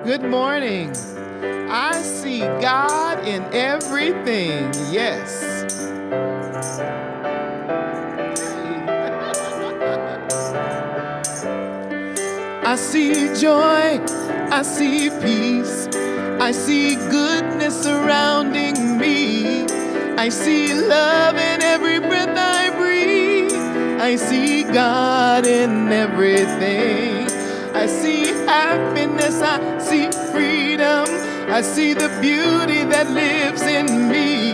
Good morning. I see God in everything. Yes. I see joy. I see peace. I see goodness surrounding me. I see love in every breath I breathe. I see God in everything. I see happiness, I see freedom. I see the beauty that lives in me.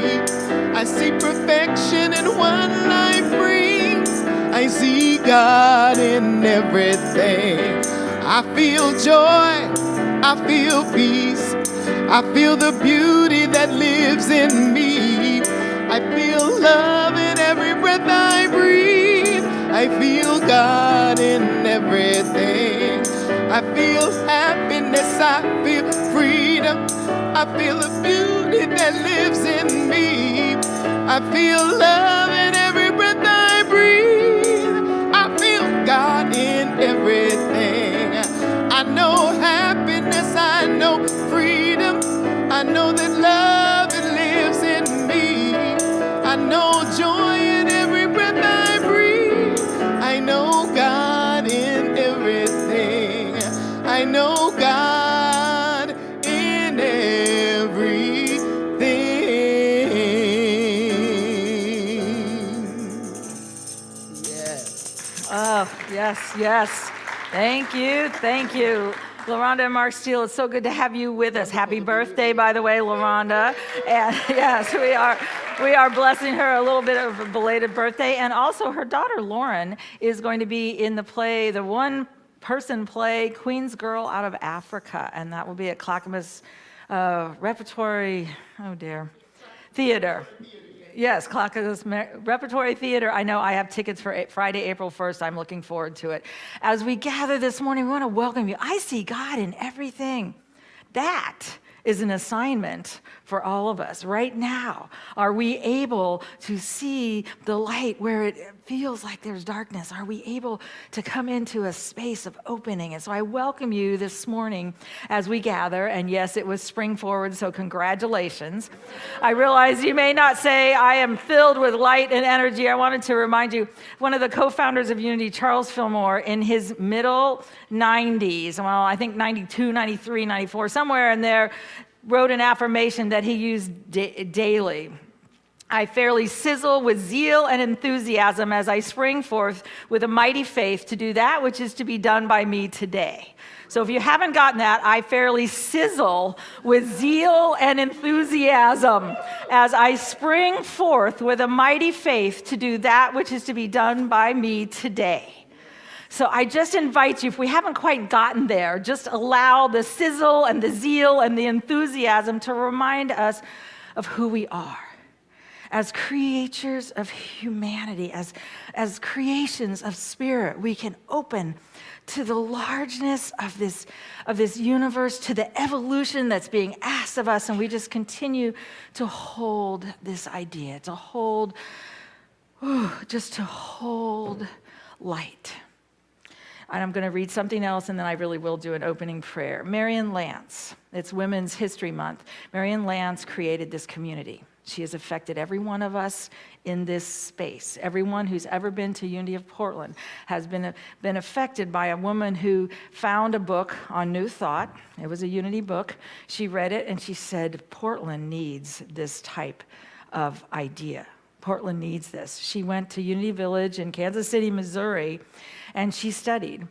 I see perfection in what life brings. I see God in everything. I feel joy, I feel peace. I feel the beauty that lives in me. I feel love in every breath I breathe. I feel God in everything. I feel happiness, I feel freedom. I feel the beauty that lives in me. I feel love in every breath I breathe. I feel God in everything. I know happiness, I know freedom. I know that love it lives in me. I know joy in every breath I breathe. I know God in everything. I know God in everything. Yes. Oh, yes. Thank you. LaRonda and Mark Steele, it's so good to have you with us. Happy birthday, by the way, LaRonda. And yes, we are blessing her a little bit of a belated birthday. And also her daughter, Lauren, is going to be in the play, the one-person play, Queen's Girl Out of Africa. And that will be at Clackamas Repertory, Theater. Yes, Clackamas Repertory Theater. I know I have tickets for Friday, April 1st. I'm looking forward to it. As we gather this morning, we want to welcome you. I see God in everything. That is an assignment for all of us. Right now, are we able to see the light where it feels like there's darkness? Are we able to come into a space of opening? And so I welcome you this morning as we gather. And yes, it was spring forward, so congratulations. I realize you may not say, I am filled with light and energy. I wanted to remind you, one of the co-founders of Unity, Charles Fillmore, in his middle 90s, well, I think 92, 93, 94, somewhere in there, wrote an affirmation that he used daily. I fairly sizzle with zeal and enthusiasm as I spring forth with a mighty faith to do that which is to be done by me today. So if you haven't gotten that, I fairly sizzle with zeal and enthusiasm as I spring forth with a mighty faith to do that which is to be done by me today. So I just invite you, if we haven't quite gotten there, just allow the sizzle and the zeal and the enthusiasm to remind us of who we are. As creatures of humanity, as creations of spirit, we can open to the largeness of this universe, to the evolution that's being asked of us, and we just continue to hold this idea, to hold light. And I'm going to read something else, and then I really will do an opening prayer. Marion Lance, it's Women's History Month. Marion Lance created this community. She has affected every one of us in this space. Everyone who's ever been to Unity of Portland has been affected by a woman who found a book on New Thought. It was a Unity book. She read it, and she said, Portland needs this type of idea. Portland needs this. She went to Unity Village in Kansas City, Missouri, and she studied.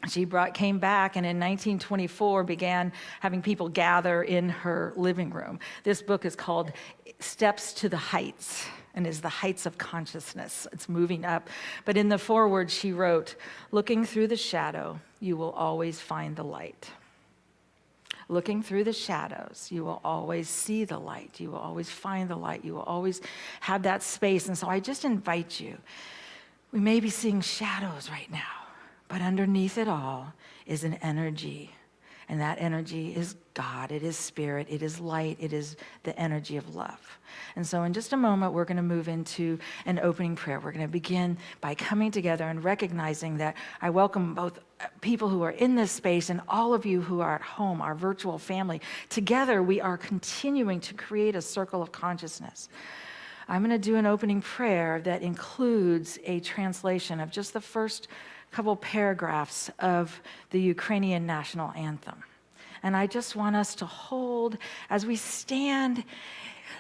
She came back, and in 1924 began having people gather in her living room. This book is called Steps to the Heights, and is the heights of consciousness. It's moving up. But in the foreword, she wrote, looking through the shadow, you will always find the light. Looking through the shadows, you will always see the light. You will always find the light. You will always have that space. And so I just invite you. We may be seeing shadows right now, but underneath it all is an energy. And that energy is God, it is spirit, it is light, it is the energy of love. And so in just a moment, we're going to move into an opening prayer. We're going to begin by coming together and recognizing that I welcome both people who are in this space and all of you who are at home, our virtual family. Together, we are continuing to create a circle of consciousness. I'm going to do an opening prayer that includes a translation of just the first couple paragraphs of the Ukrainian national anthem. And I just want us to hold as we stand,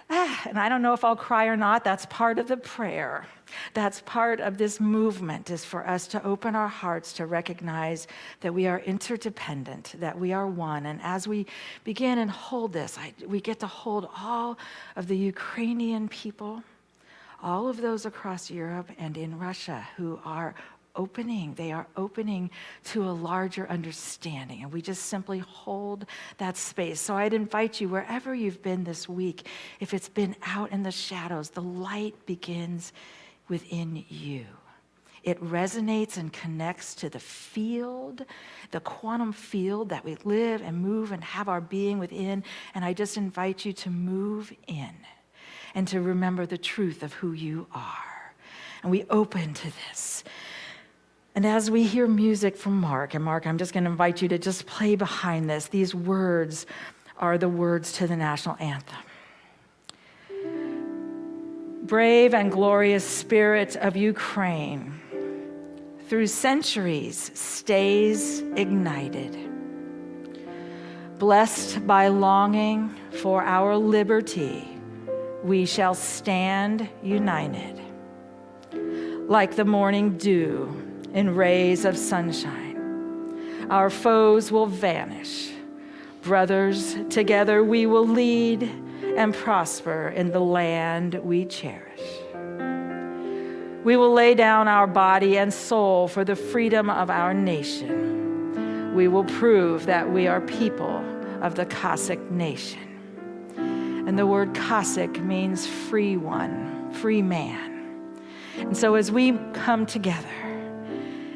and I don't know if I'll cry or not, that's part of the prayer. That's part of this movement, is for us to open our hearts to recognize that we are interdependent, that we are one. And as we begin and hold this, we get to hold all of the Ukrainian people, all of those across Europe and in Russia who are opening to a larger understanding. And we just simply hold that space. So I'd invite you, wherever you've been this week, if it's been out in the shadows, the light begins within you. It resonates and connects to the field, the quantum field that we live and move and have our being within. And I just invite you to move in and to remember the truth of who you are. And we open to this. And as we hear music from Mark, and Mark, I'm just going to invite you to just play behind this. These words are the words to the national anthem. Brave and glorious spirit of Ukraine, through centuries stays ignited. Blessed by longing for our liberty, we shall stand united. Like the morning dew in rays of sunshine, our foes will vanish. Brothers, together we will lead and prosper in the land we cherish. We will lay down our body and soul for the freedom of our nation. We will prove that we are people of the Cossack nation. And the word Cossack means free one, free man. And so as we come together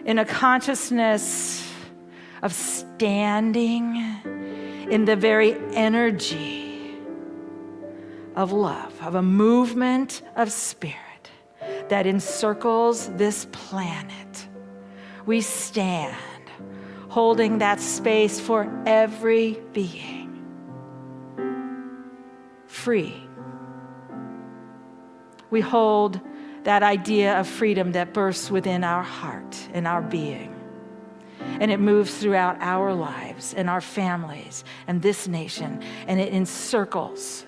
in a consciousness of standing in the very energy of love, of a movement of spirit that encircles this planet, we stand holding that space for every being, free. We hold that idea of freedom that bursts within our heart and our being. And it moves throughout our lives and our families and this nation. And it encircles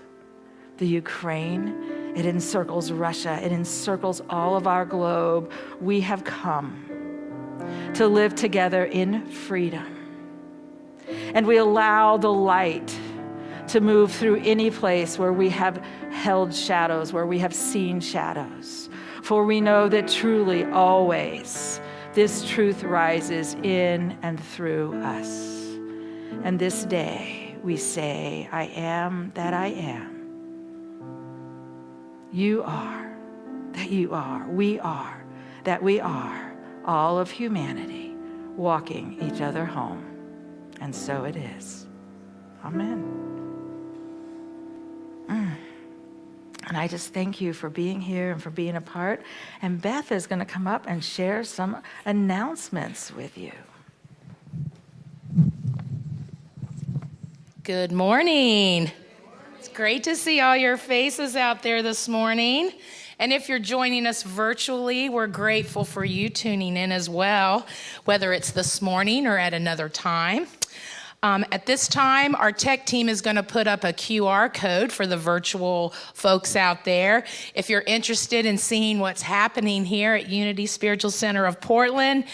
the Ukraine. It encircles Russia. It encircles all of our globe. We have come to live together in freedom. And we allow the light to move through any place where we have held shadows, where we have seen shadows. For we know that truly, always, this truth rises in and through us. And this day we say, I am that I am. You are that you are. We are that we are. All of humanity walking each other home. And so it is. Amen. And I just thank you for being here and for being a part. And Beth is going to come up and share some announcements with you. Good morning. It's great to see all your faces out there this morning. And if you're joining us virtually, we're grateful for you tuning in as well, whether it's this morning or at another time. At this time, our tech team is going to put up a QR code for the virtual folks out there. If you're interested in seeing what's happening here at Unity Spiritual Center of Portland,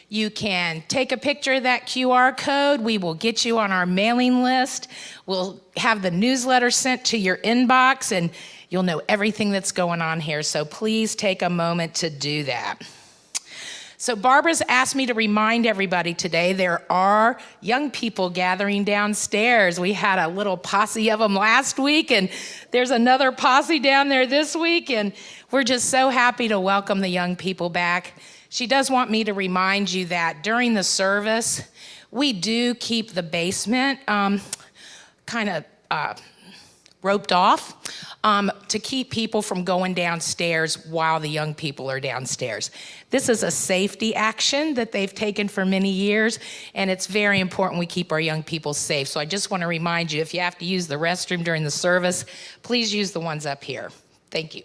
you can take a picture of that QR code. We will get you on our mailing list. We'll have the newsletter sent to your inbox, and you'll know everything that's going on here. So please take a moment to do that. So Barbara's asked me to remind everybody today there are young people gathering downstairs. We had a little posse of them last week, and there's another posse down there this week, and we're just so happy to welcome the young people back. She does want me to remind you that during the service, we do keep the basement kind of roped off to keep people from going downstairs while the young people are downstairs. This is a safety action that they've taken for many years, and it's very important we keep our young people safe. So I just want to remind you, if you have to use the restroom during the service, please use the ones up here. Thank you.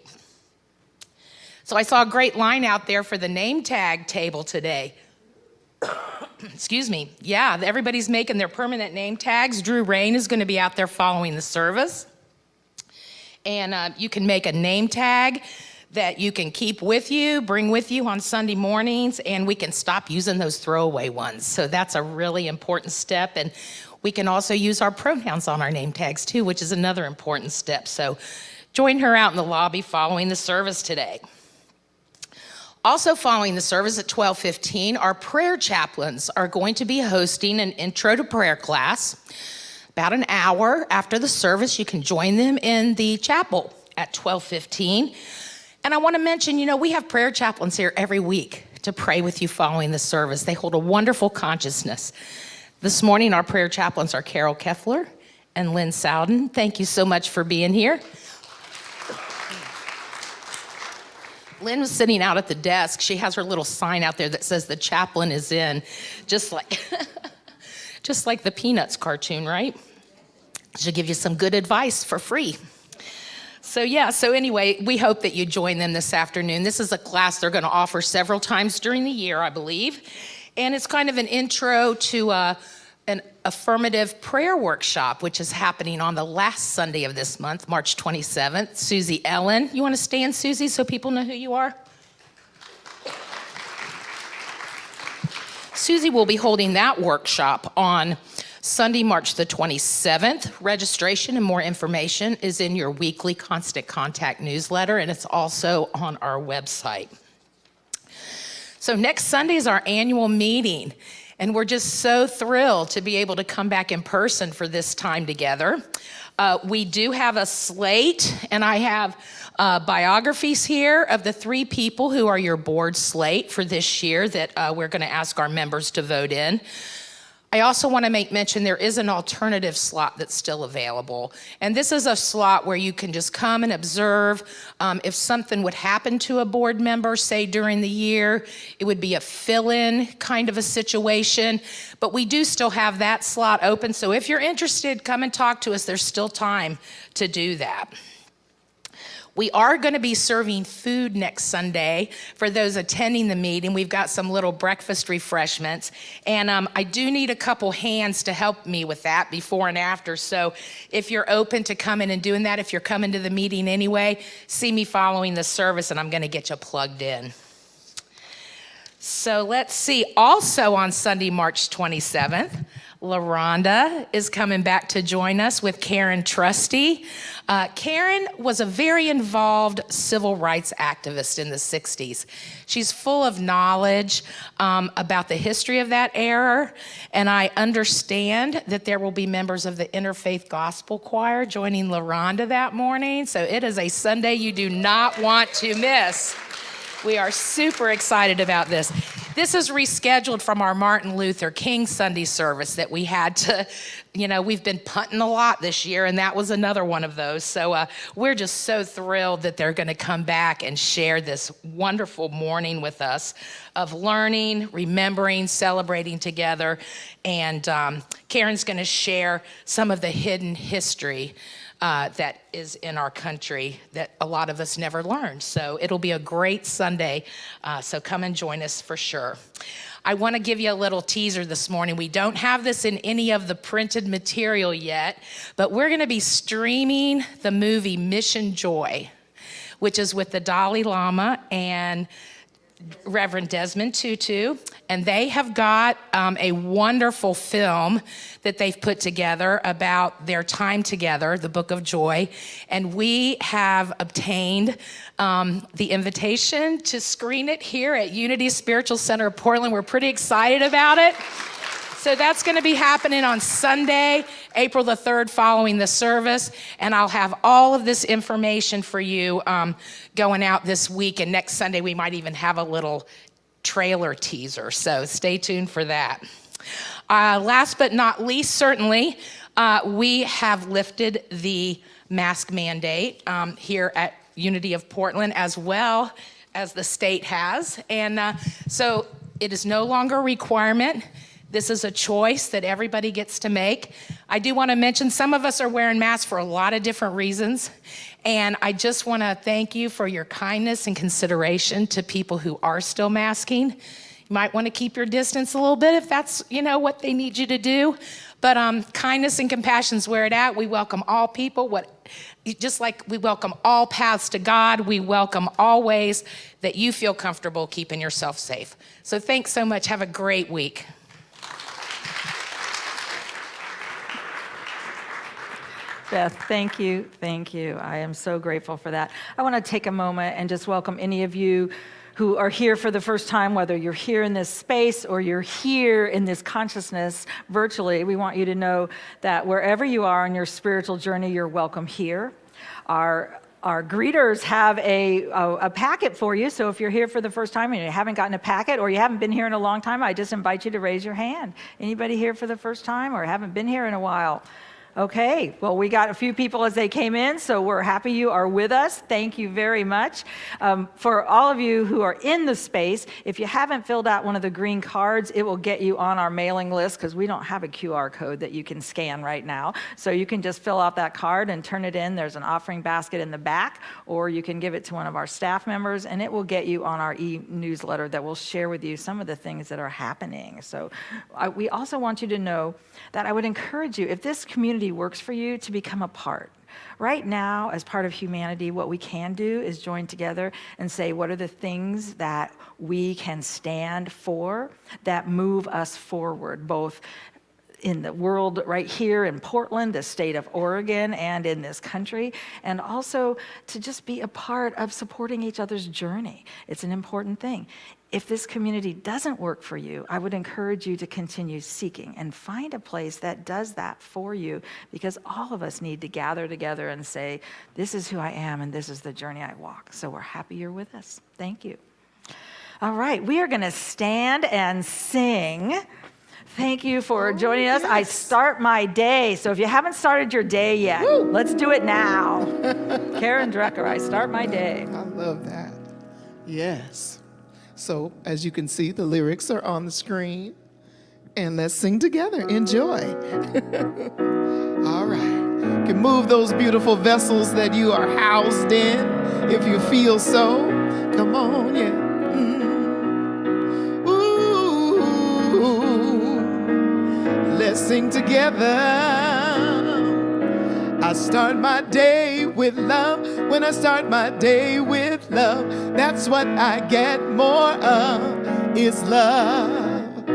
So I saw a great line out there for the name tag table today. Excuse me. Yeah, everybody's making their permanent name tags. Drew Rain is going to be out there following the service. And you can make a name tag that you can keep with you, bring with you on Sunday mornings, and we can stop using those throwaway ones. So that's a really important step. And we can also use our pronouns on our name tags too, which is another important step. So join her out in the lobby following the service today. Also following the service at 12:15, our prayer chaplains are going to be hosting an intro to prayer class. About an hour after the service, you can join them in the chapel at 12:15. And I want to mention, we have prayer chaplains here every week to pray with you following the service. They hold a wonderful consciousness. This morning, our prayer chaplains are Carol Keffler and Lynn Sowden. Thank you so much for being here. Lynn was sitting out at the desk. She has her little sign out there that says the chaplain is in, just like the Peanuts cartoon, right? She'll give you some good advice for free. So anyway, we hope that you join them this afternoon. This is a class they're going to offer several times during the year, I believe. And it's kind of an intro to an affirmative prayer workshop, which is happening on the last Sunday of this month, March 27th. Susie Ellen, you want to stand, Susie, so people know who you are? Susie will be holding that workshop on Sunday, March the 27th. Registration and more information is in your weekly Constant Contact newsletter, and it's also on our website. So next Sunday is our annual meeting, and we're just so thrilled to be able to come back in person for this time together. We do have a slate, and I have biographies here of the 3 people who are your board slate for this year that we're going to ask our members to vote in. I also want to make mention there is an alternative slot that's still available. And this is a slot where you can just come and observe. If something would happen to a board member, say during the year, it would be a fill-in kind of a situation. But we do still have that slot open. So if you're interested, come and talk to us. There's still time to do that. We are going to be serving food next Sunday for those attending the meeting. We've got some little breakfast refreshments, and I do need a couple hands to help me with that before and after. So if you're open to coming and doing that, if you're coming to the meeting anyway, see me following the service, and I'm going to get you plugged in. So let's see. Also on Sunday, March 27th, LaRonda is coming back to join us with Karen Trusty. Karen was a very involved civil rights activist in the 60s. She's full of knowledge about the history of that era, and I understand that there will be members of the Interfaith Gospel Choir joining LaRonda that morning, so it is a Sunday you do not want to miss. We are super excited about this. This is rescheduled from our Martin Luther King Sunday service that we had to, we've been punting a lot this year, and that was another one of those. So we're just so thrilled that they're going to come back and share this wonderful morning with us of learning, remembering, celebrating together. And Karen's going to share some of the hidden history that is in our country that a lot of us never learned. So it'll be a great Sunday, so come and join us for sure. I want to give you a little teaser this morning. We don't have this in any of the printed material yet, but we're going to be streaming the movie Mission Joy, which is with the Dalai Lama and Reverend Desmond Tutu, and they have got a wonderful film that they've put together about their time together, the Book of Joy, and we have obtained the invitation to screen it here at Unity Spiritual Center of Portland. We're pretty excited about it. So that's going to be happening on Sunday, April the 3rd, following the service. And I'll have all of this information for you going out this week. And next Sunday, we might even have a little trailer teaser. So stay tuned for that. Last but not least, certainly, we have lifted the mask mandate here at Unity of Portland, as well as the state has. And so it is no longer a requirement. This is a choice that everybody gets to make. I do want to mention some of us are wearing masks for a lot of different reasons. And I just want to thank you for your kindness and consideration to people who are still masking. You might want to keep your distance a little bit if that's, what they need you to do. But kindness and compassion is where it's at. We welcome all people. Just like we welcome all paths to God, we welcome all ways that you feel comfortable keeping yourself safe. So thanks so much. Have a great week. Beth, thank you. Thank you. I am so grateful for that. I want to take a moment and just welcome any of you who are here for the first time, whether you're here in this space or you're here in this consciousness virtually. We want you to know that wherever you are on your spiritual journey, you're welcome here. Our greeters have a packet for you. So if you're here for the first time and you haven't gotten a packet or you haven't been here in a long time, I just invite you to raise your hand. Anybody here for the first time or haven't been here in a while? Okay, well, we got a few people as they came in, so we're happy you are with us. Thank you very much. For all of you who are in the space, if you haven't filled out one of the green cards, it will get you on our mailing list because we don't have a QR code that you can scan right now. So you can just fill out that card and turn it in. There's an offering basket in the back, or you can give it to one of our staff members, and it will get you on our e-newsletter that will share with you some of the things that are happening. So we also want you to know that I would encourage you, if this community works for you, to become a part. Right now, as part of humanity, what we can do is join together and say, what are the things that we can stand for that move us forward, both in the world right here in Portland, the state of Oregon, and in this country, and also to just be a part of supporting each other's journey. It's an important thing. If this community doesn't work for you, I would encourage you to continue seeking and find a place that does that for you, because all of us need to gather together and say, this is who I am and this is the journey I walk. So we're happy you're with us. Thank you. All right, we are going to stand and sing. Thank you for joining us. Yes. I start my day. So if you haven't started your day yet, let's do it now. Karen Drucker, I start my day. I love that. Yes. So as you can see, the lyrics are on the screen. And let's sing together. Enjoy. All right. You can move those beautiful vessels that you are housed in if you feel so. Come on, yeah. Let's sing together. I start my day with love. When I start my day with love, that's what I get more of, is love.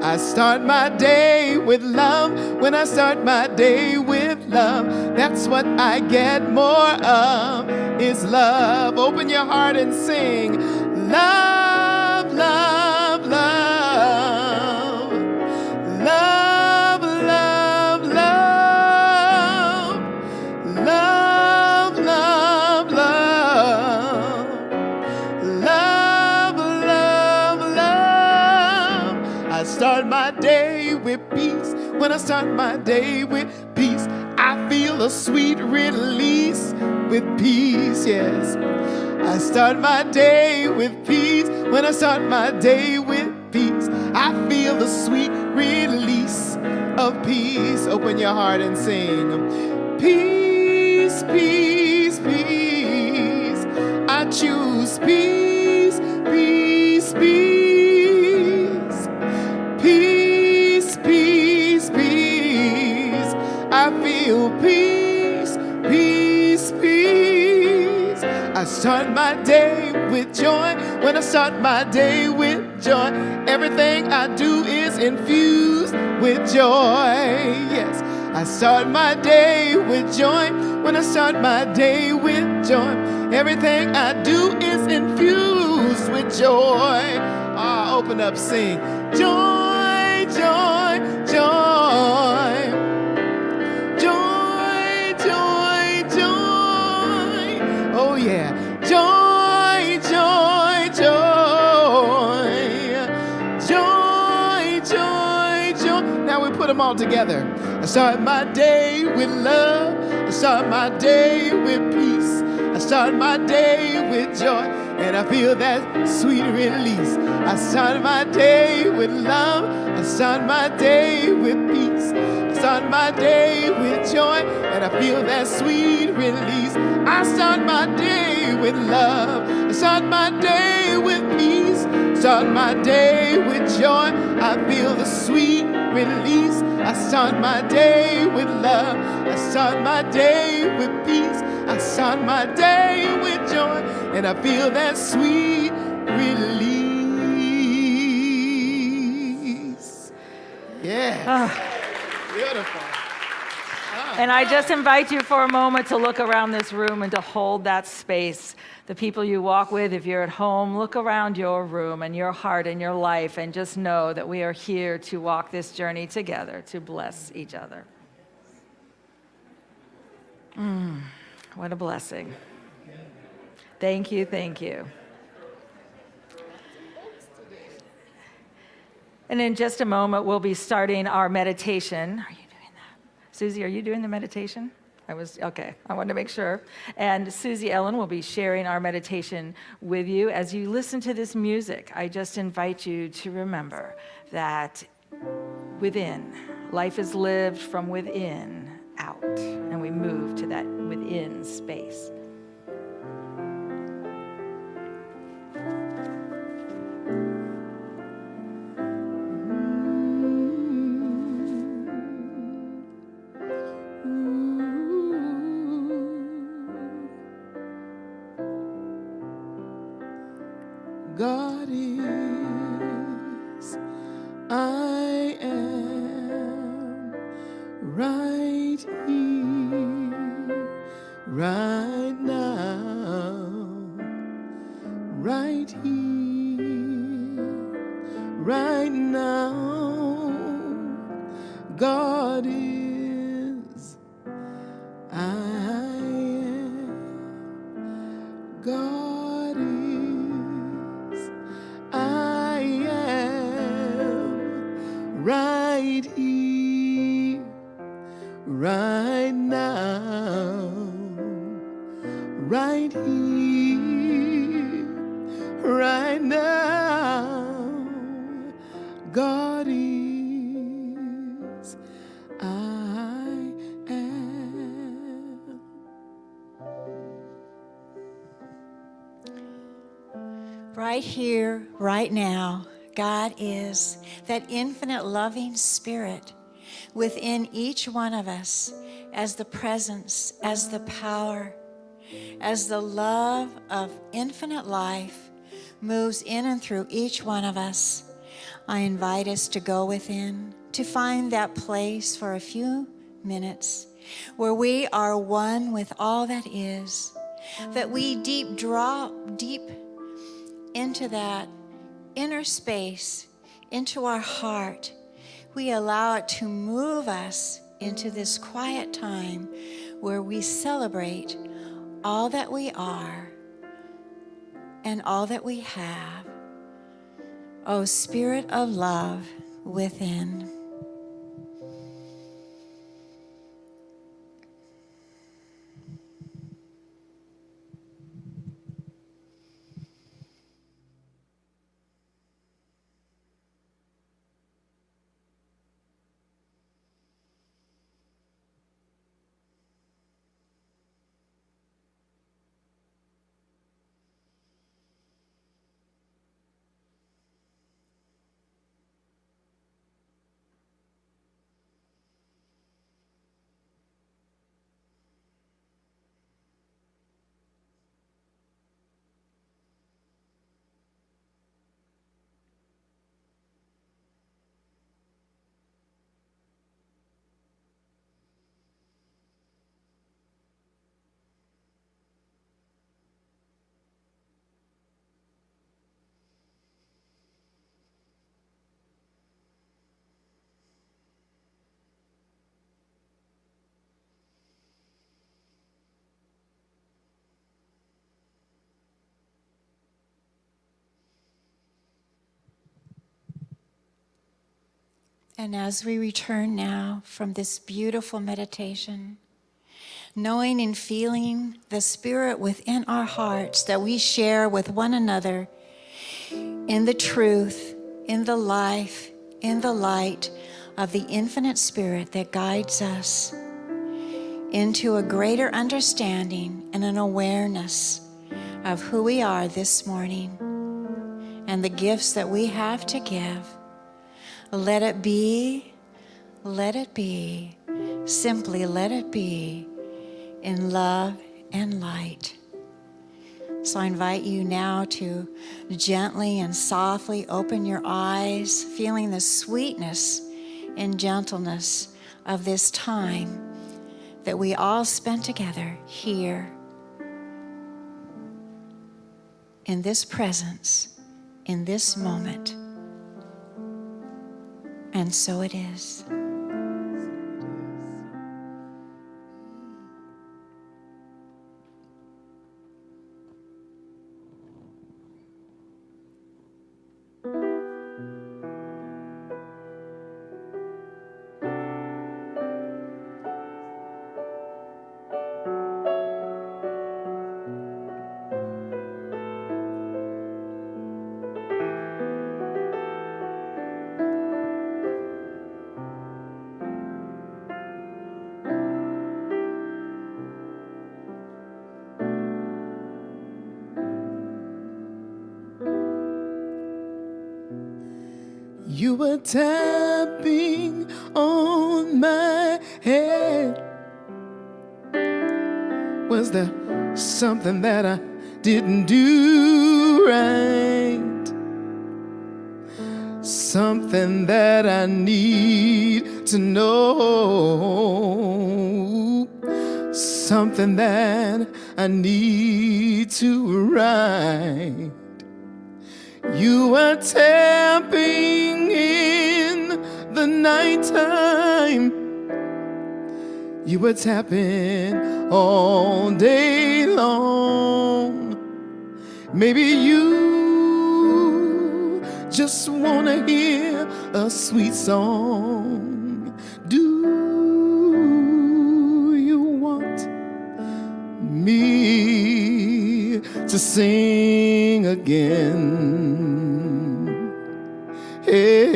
I start my day with love. When I start my day with love, that's what I get more of, is love. Open your heart and sing. Love, love, love. Love. Start my day with peace. When I start my day with peace, I feel a sweet release with peace, yes. I start my day with peace. When I start my day with peace, I feel the sweet release of peace. Open your heart and sing. Peace, peace, peace. I choose peace, peace, peace. Peace, peace, peace. I feel peace, peace, peace. I start my day with joy. When I start my day with joy, everything I do is infused with joy. Yes, I start my day with joy. When I start my day with joy, everything I do is infused with joy. Open up, sing. Joy, joy, joy. Joy, joy, joy. Oh yeah. Joy, joy, joy. Joy, joy, joy. all together. I start my day with love. I start my day with peace. I start my day with joy, and I feel that sweet release. I start my day with love. I start my day with peace. I start my day with joy, and I feel that sweet release. I start my day with love. I start my day with peace. Start my day with joy. I feel the sweet release. I start my day with love. I start my day with peace. I start my day with joy, and I feel that sweet release. Yeah. Beautiful. And I just invite you for a moment to look around this room and to hold that space. The people you walk with, if you're at home, look around your room and your heart and your life and just know that we are here to walk this journey together, to bless each other. What a blessing. Thank you, thank you. And in just a moment, we'll be starting our meditation. Are you doing that? Susie, are you doing the meditation? Okay, I wanted to make sure. And Susie Ellen will be sharing our meditation with you. As you listen to this music, I just invite you to remember that within, life is lived from within out, and we move to that within space. God is, I am right here, right now, right here, right now. God is, I am, God is, I am right here, right now, right here, right now. God is, I am. Right here, right now, God is that infinite loving spirit within each one of us as the presence, as the power, as the love of infinite life moves in and through each one of us. I invite us to go within, to find that place for a few minutes where we are one with all that is, that we drop deep into that inner space, into our heart. We allow it to move us into this quiet time where we celebrate all that we are and all that we have. O Spirit of love within. And as we return now from this beautiful meditation, knowing and feeling the Spirit within our hearts that we share with one another in the truth, in the life, in the light of the infinite Spirit that guides us into a greater understanding and an awareness of who we are this morning and the gifts that we have to give. Let it be, simply let it be in love and light. So I invite you now to gently and softly open your eyes, feeling the sweetness and gentleness of this time that we all spent together here in this presence, in this moment. And so it is. You were tapping on my head. Was there something that I didn't do right? Something that I need to know. Something that I need to write. You were tapping in the nighttime. You were tapping all day long. Maybe you just wanna hear a sweet song. Do you want me to sing again? Hey,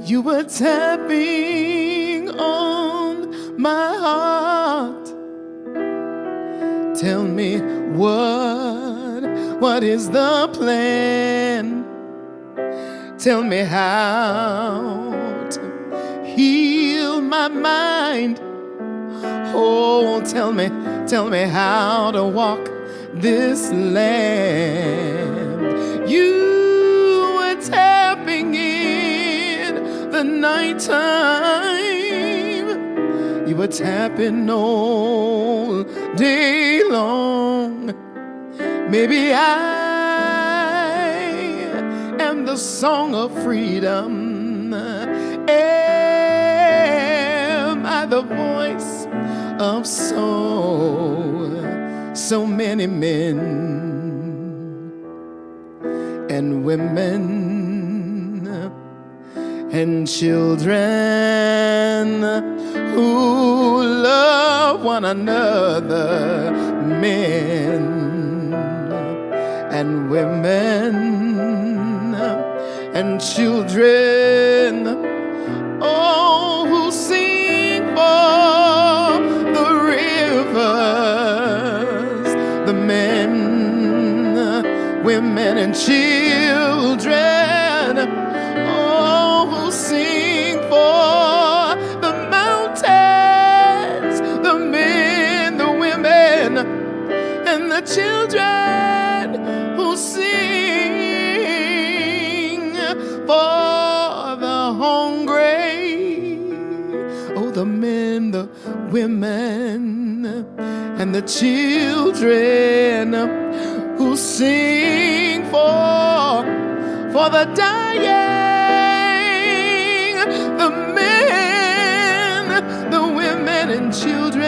You were tapping on my heart. Tell me what is the plan? Tell me how to heal my mind. Oh, tell me how to walk this land. You were tapping in the nighttime. You were tapping all day long. Maybe I am the song of freedom. Am I the voice of so many men and women and children who love one another, men and women and children, oh, who sing for the rivers, the men, women and children, oh, who sing for the mountains, the men, the women and the children who sing for the hungry, oh, the men, the women and the children who sing for the dying, the men, the women and children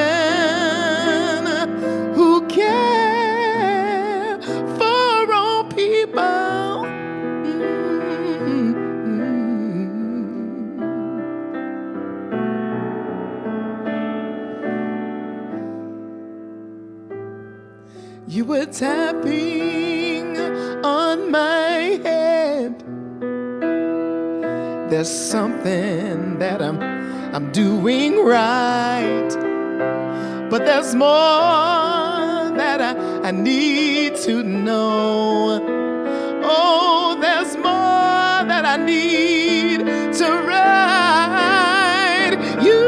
tapping on my head. There's something that I'm doing right, but there's more that I need to know. Oh, there's more that I need to write. You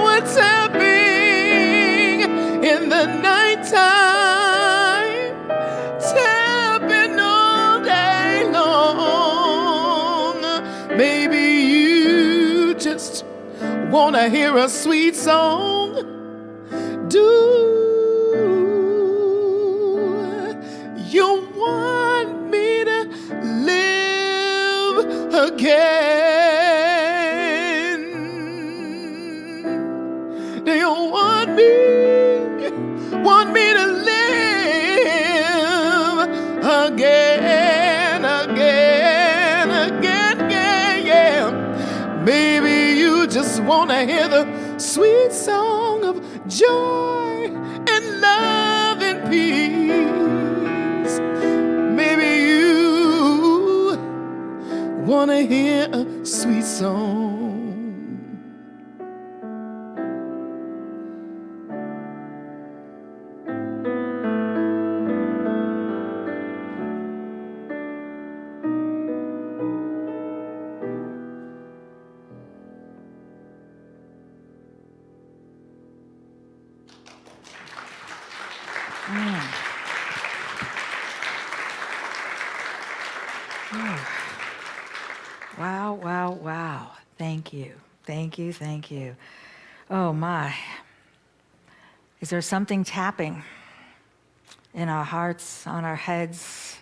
were tapping in the nighttime, tapping all day long. Maybe you just wanna hear a sweet song. Do you want me to live again? Do you want me to live again, yeah. Maybe you just want to hear the sweet song of joy and love and peace. Maybe you want to hear a sweet song. Wow, wow, wow. Thank you. Thank you, thank you. Oh my. Is there something tapping in our hearts, on our heads,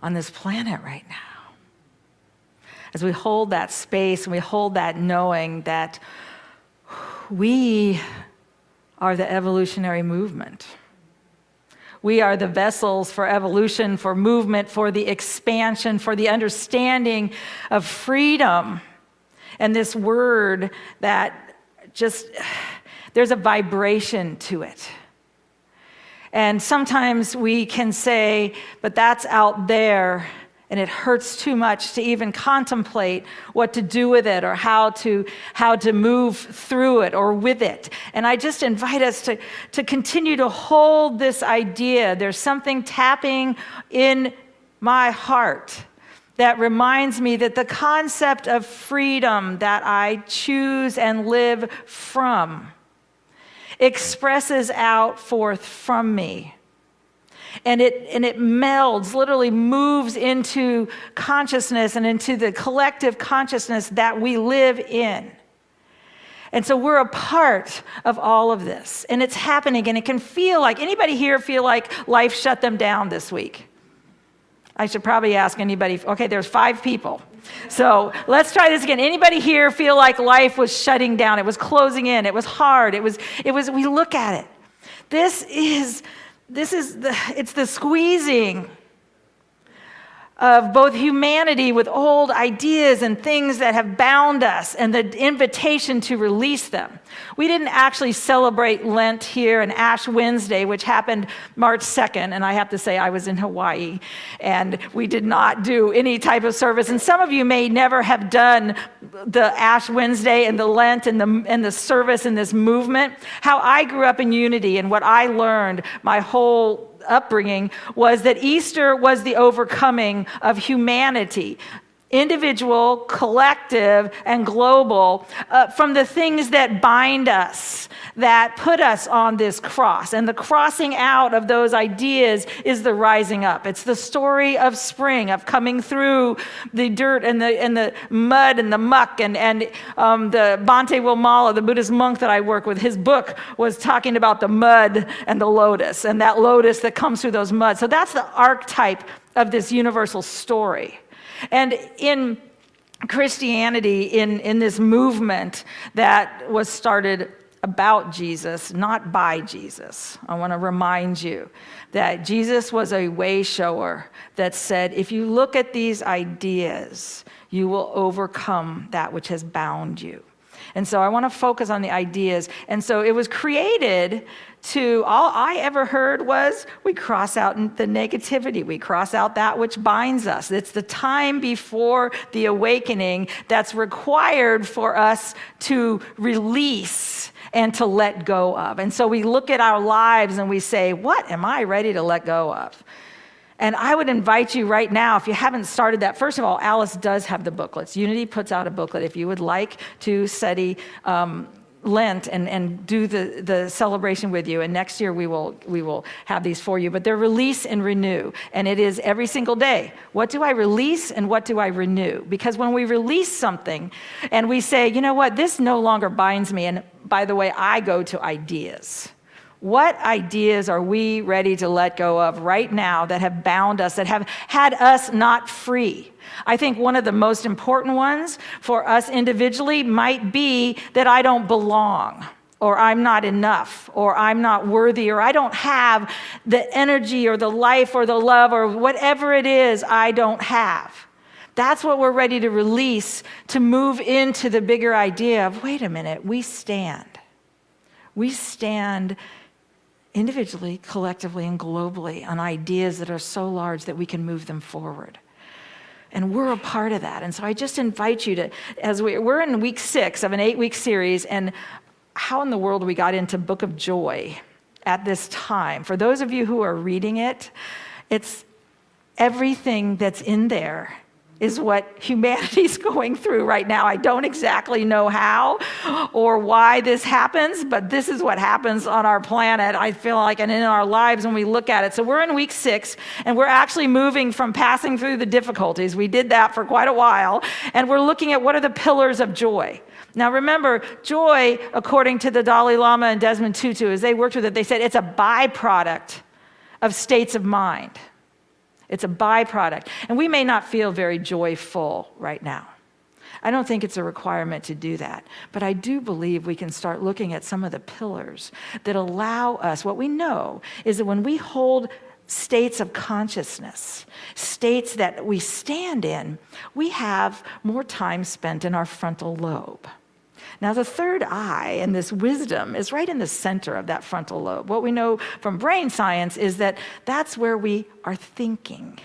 on this planet right now? As we hold that space and we hold that knowing that we are the evolutionary movement. We are the vessels for evolution, for movement, for the expansion, for the understanding of freedom. And this word that just, there's a vibration to it. And sometimes we can say, but that's out there, and it hurts too much to even contemplate what to do with it or how to move through it or with it. And I just invite us to continue to hold this idea. There's something tapping in my heart that reminds me that the concept of freedom that I choose and live from expresses out forth from me. And it melds, literally moves into consciousness and into the collective consciousness that we live in. And so we're a part of all of this. And it's happening, and it can feel like, anybody here feel like life shut them down this week? I should probably ask anybody. Okay, there's 5 people. So let's try this again. Anybody here feel like life was shutting down? It was closing in. It was hard. It was. We look at it. It's the squeezing of both humanity with old ideas and things that have bound us and the invitation to release them. We didn't actually celebrate Lent here and Ash Wednesday, which happened March 2nd, and I have to say I was in Hawaii, and we did not do any type of service. And some of you may never have done the Ash Wednesday and the Lent and the service in this movement. How I grew up in unity and what I learned my whole upbringing was that Easter was the overcoming of humanity, individual, collective, and global, from the things that bind us, that put us on this cross. And the crossing out of those ideas is the rising up. It's the story of spring, of coming through the dirt and the mud and the muck. And the Bhante Wilmala, the Buddhist monk that I work with, his book was talking about the mud and the lotus, and that lotus that comes through those mud. So that's the archetype of this universal story. And in Christianity, in this movement that was started about Jesus, not by Jesus, I want to remind you that Jesus was a way shower that said, if you look at these ideas, you will overcome that which has bound you. And so I want to focus on the ideas. And so it was created to, all I ever heard was we cross out the negativity. We cross out that which binds us. It's the time before the awakening that's required for us to release and to let go of. And so we look at our lives and we say, what am I ready to let go of? And I would invite you right now, if you haven't started that, first of all, Alice does have the booklets. Unity puts out a booklet if you would like to study Lent and do the celebration with you. And next year we will have these for you. But they're release and renew. And it is every single day. What do I release and what do I renew? Because when we release something and we say, you know what, this no longer binds me. And by the way, I go to ideas. What ideas are we ready to let go of right now that have bound us, that have had us not free? I think one of the most important ones for us individually might be that I don't belong, or I'm not enough, or I'm not worthy, or I don't have the energy or the life or the love or whatever it is I don't have. That's what we're ready to release to move into the bigger idea of, wait a minute, we stand. We stand individually, collectively, and globally on ideas that are so large that we can move them forward. And we're a part of that. And so I just invite you to, as we're in week 6 of an 8-week series, and how in the world we got into Book of Joy at this time. For those of you who are reading it, it's everything that's in there is what humanity's going through right now. I don't exactly know how or why this happens, but this is what happens on our planet, I feel like, and in our lives when we look at it. So we're in week 6, and we're actually moving from passing through the difficulties. We did that for quite a while, and we're looking at what are the pillars of joy. Now remember, joy, according to the Dalai Lama and Desmond Tutu, as they worked with it, they said it's a byproduct of states of mind. It's a byproduct. And we may not feel very joyful right now. I don't think it's a requirement to do that. But I do believe we can start looking at some of the pillars that allow us. What we know is that when we hold states of consciousness, states that we stand in, we have more time spent in our frontal lobe. Now, the third eye and this wisdom is right in the center of that frontal lobe. What we know from brain science is that that's where we are thinking.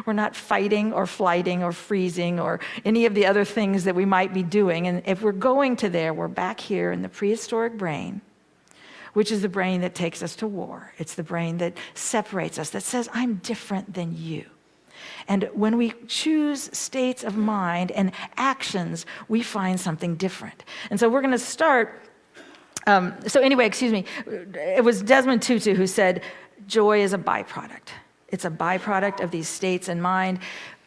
We're not fighting or flighting or freezing or any of the other things that we might be doing. And if we're going to there, we're back here in the prehistoric brain, which is the brain that takes us to war. It's the brain that separates us, that says, I'm different than you. And when we choose states of mind and actions, we find something different. And so we're going to start. It was Desmond Tutu who said, joy is a byproduct. It's a byproduct of these states in mind.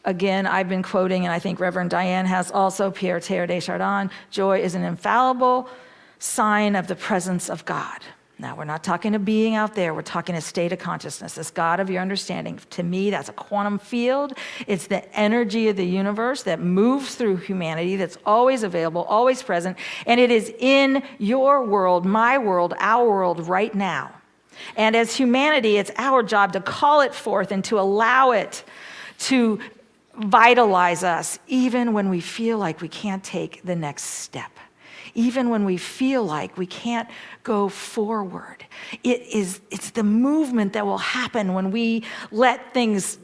Again, I've been quoting, and I think Reverend Diane has also, Pierre Teilhard de Chardin, joy is an infallible sign of the presence of God. Now, we're not talking a being out there. We're talking a state of consciousness, this God of your understanding. To me, that's a quantum field. It's the energy of the universe that moves through humanity, that's always available, always present, and it is in your world, my world, our world right now. And as humanity, it's our job to call it forth and to allow it to vitalize us, even when we feel like we can't take the next step. Even when we feel like we can't go forward. It's the movement that will happen when we let things,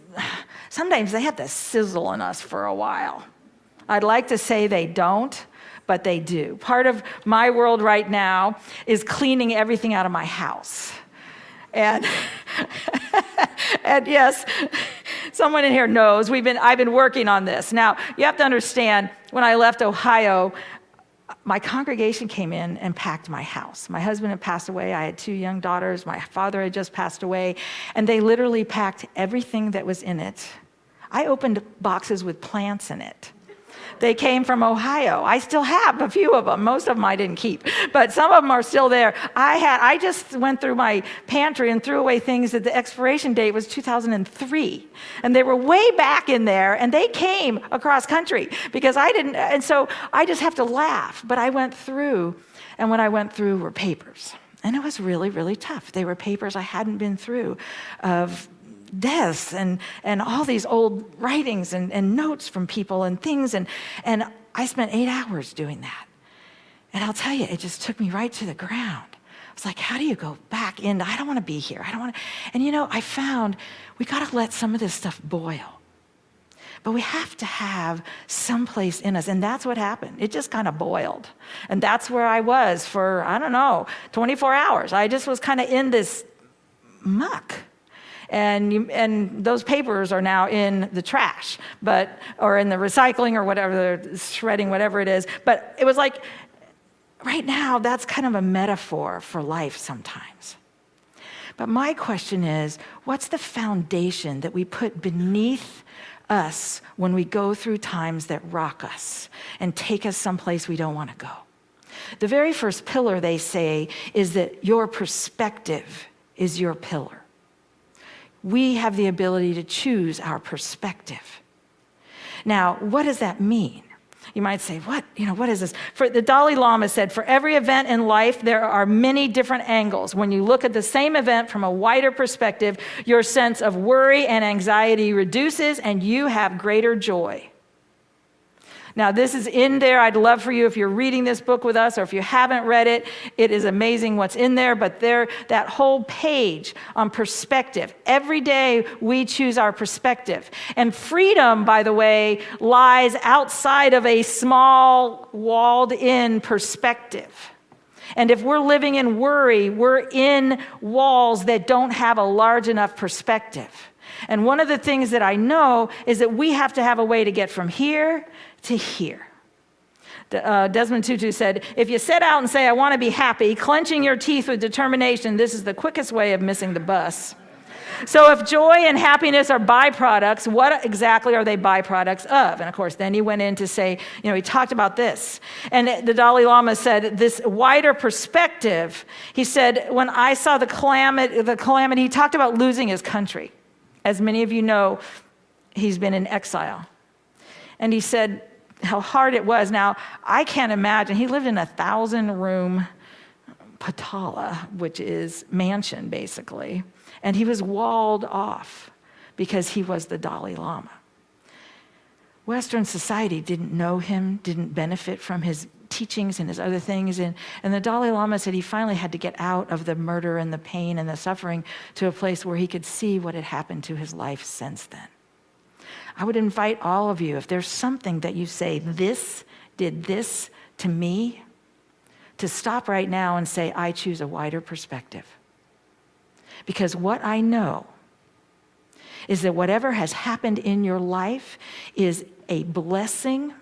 sometimes they have to sizzle in us for a while. I'd like to say they don't, but they do. Part of my world right now is cleaning everything out of my house. And and yes, someone in here knows I've been working on this. Now, you have to understand, when I left Ohio, my congregation came in and packed my house. My husband had passed away. I had 2 young daughters. My father had just passed away. And they literally packed everything that was in it. I opened boxes with plants in it. They came from Ohio. I still have a few of them. Most of them I didn't keep, but some of them are still there. I just went through my pantry and threw away things that the expiration date was 2003. And they were way back in there, and they came across country because I didn't, and so I just have to laugh. But I went through, and what I went through were papers. And it was really, really tough. They were papers I hadn't been through of deaths and all these old writings and notes from people and things. And I spent 8 hours doing that. And I'll tell you, it just took me right to the ground. was like, how do you go back in? I don't want to be here. I don't want to. And I found we got to let some of this stuff boil. But we have to have some place in us. And that's what happened. It just kind of boiled. And that's where I was for, 24 hours. I just was kind of in this muck. And those papers are now in the trash, or in the recycling or whatever, the shredding, whatever it is. But it was like, right now, that's kind of a metaphor for life sometimes. But my question is, what's the foundation that we put beneath us when we go through times that rock us and take us someplace we don't want to go? The very first pillar, they say, is that your perspective is your pillar. We have the ability to choose our perspective. Now, what does that mean? You might say, what is this? For the Dalai Lama said, for every event in life, there are many different angles. When you look at the same event from a wider perspective, your sense of worry and anxiety reduces and you have greater joy. Now, this is in there. I'd love for you, if you're reading this book with us or if you haven't read it, it is amazing what's in there. But that whole page on perspective, every day we choose our perspective. And freedom, by the way, lies outside of a small, walled-in perspective. And if we're living in worry, we're in walls that don't have a large enough perspective. And one of the things that I know is that we have to have a way to get from here to here. Desmond Tutu said, if you set out and say, I want to be happy, clenching your teeth with determination, this is the quickest way of missing the bus. So if joy and happiness are byproducts, what exactly are they byproducts of? And of course, then he went in to say, he talked about this. And the Dalai Lama said, this wider perspective, he said, when I saw the calamity, he talked about losing his country. As many of you know, he's been in exile. And he said how hard it was. Now, I can't imagine. He lived in a 1,000-room patala, which is mansion, basically. And he was walled off because he was the Dalai Lama. Western society didn't know him, didn't benefit from his teachings and his other things. And the Dalai Lama said he finally had to get out of the murder and the pain and the suffering to a place where he could see what had happened to his life since then. I would invite all of you, if there's something that you say, this did this to me, to stop right now and say, I choose a wider perspective. Because what I know is that whatever has happened in your life is a blessing.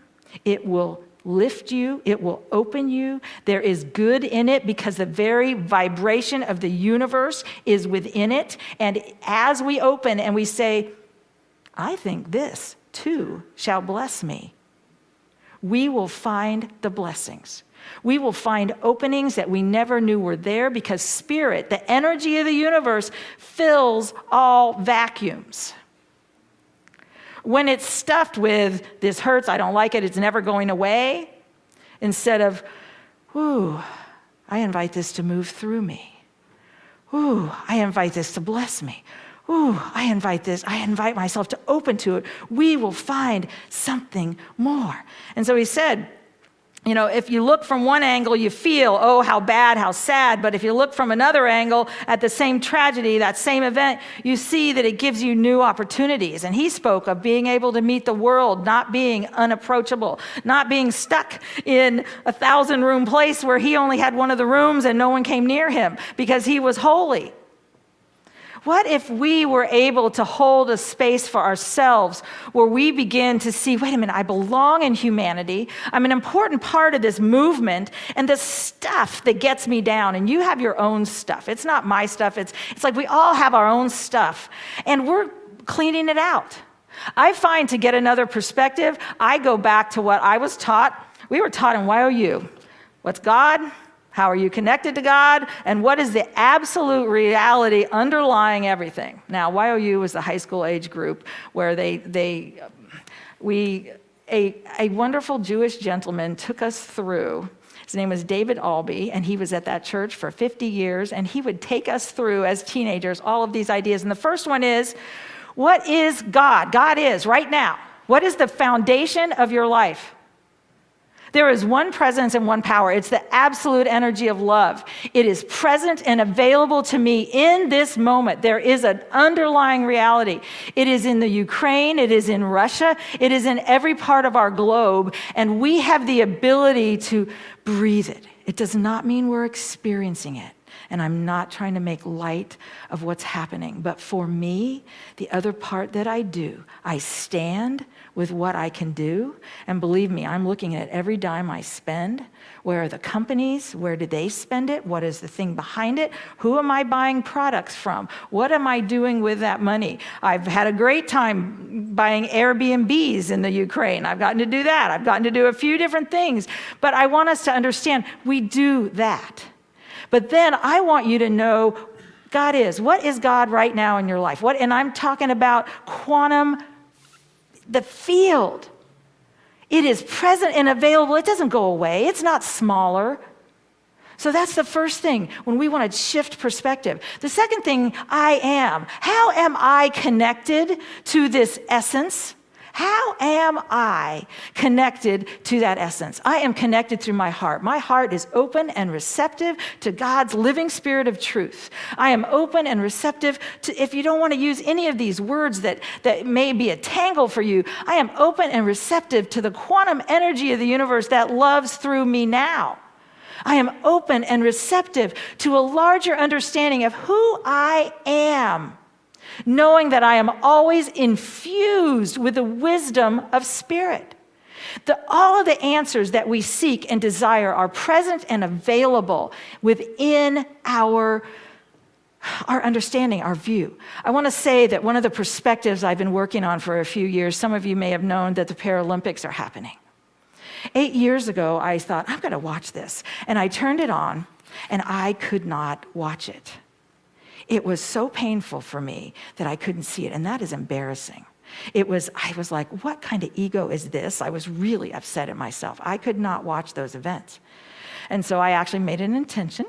It will lift you. It will open you. There is good in it because the very vibration of the universe is within it. And as we open and we say, I think this too shall bless me, we will find the blessings. We will find openings that we never knew were there because spirit, the energy of the universe, fills all vacuums. When it's stuffed with, this hurts, I don't like it, it's never going away, instead of, ooh, I invite this to move through me. Ooh, I invite this to bless me. Ooh, I invite myself to open to it. We will find something more. And so he said, if you look from one angle, you feel, oh, how bad, how sad. But if you look from another angle at the same tragedy, that same event, you see that it gives you new opportunities. And he spoke of being able to meet the world, not being unapproachable, not being stuck in a 1,000-room place where he only had one of the rooms and no one came near him because he was holy. What if we were able to hold a space for ourselves where we begin to see, wait a minute, I belong in humanity. I'm an important part of this movement, and the stuff that gets me down, and you have your own stuff. It's not my stuff. It's like we all have our own stuff, and we're cleaning it out. I find to get another perspective, I go back to what I was taught. We were taught in YOU. What's God? How are you connected to God? And what is the absolute reality underlying everything? Now, YOU was the high school age group where a wonderful Jewish gentleman took us through. His name was David Albee, and he was at that church for 50 years, and he would take us through as teenagers all of these ideas. And the first one is, what is God? God is right now. What is the foundation of your life? There is one presence and one power. It's the absolute energy of love. It is present and available to me in this moment. There is an underlying reality. It is in the Ukraine. It is in Russia. It is in every part of our globe. And we have the ability to breathe it. It does not mean we're experiencing it. And I'm not trying to make light of what's happening. But for me, the other part that I do, I stand with what I can do. And believe me, I'm looking at every dime I spend. Where are the companies? Where do they spend it? What is the thing behind it? Who am I buying products from? What am I doing with that money? I've had a great time buying Airbnbs in the Ukraine. I've gotten to do that. I've gotten to do a few different things. But I want us to understand we do that. But then I want you to know God is. What is God right now in your life? And I'm talking about quantum, the field. It is present and available. It doesn't go away. It's not smaller. So that's the first thing when we want to shift perspective. The second thing, I am. How am I connected to this essence? How am I connected to that essence? I am connected through my heart. My heart is open and receptive to God's living spirit of truth. I am open and receptive to, if you don't want to use any of these words that may be a tangle for you, I am open and receptive to the quantum energy of the universe that loves through me now. I am open and receptive to a larger understanding of who I am, knowing that I am always infused with the wisdom of spirit. All of the answers that we seek and desire are present and available within our understanding, our view. I want to say that one of the perspectives I've been working on for a few years, some of you may have known that the Paralympics are happening. 8 years ago, I thought, I'm going to watch this. And I turned it on, and I could not watch it. It was so painful for me that I couldn't see it, and that is embarrassing. I was like, what kind of ego is this? I was really upset at myself. I could not watch those events. And so I actually made an intention.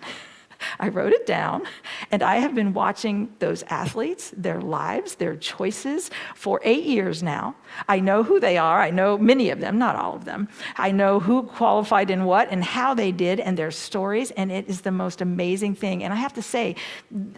I wrote it down, and I have been watching those athletes, their lives, their choices for 8 years now. I know who they are. I know many of them, not all of them. I know who qualified in what and how they did and their stories, and it is the most amazing thing. And I have to say,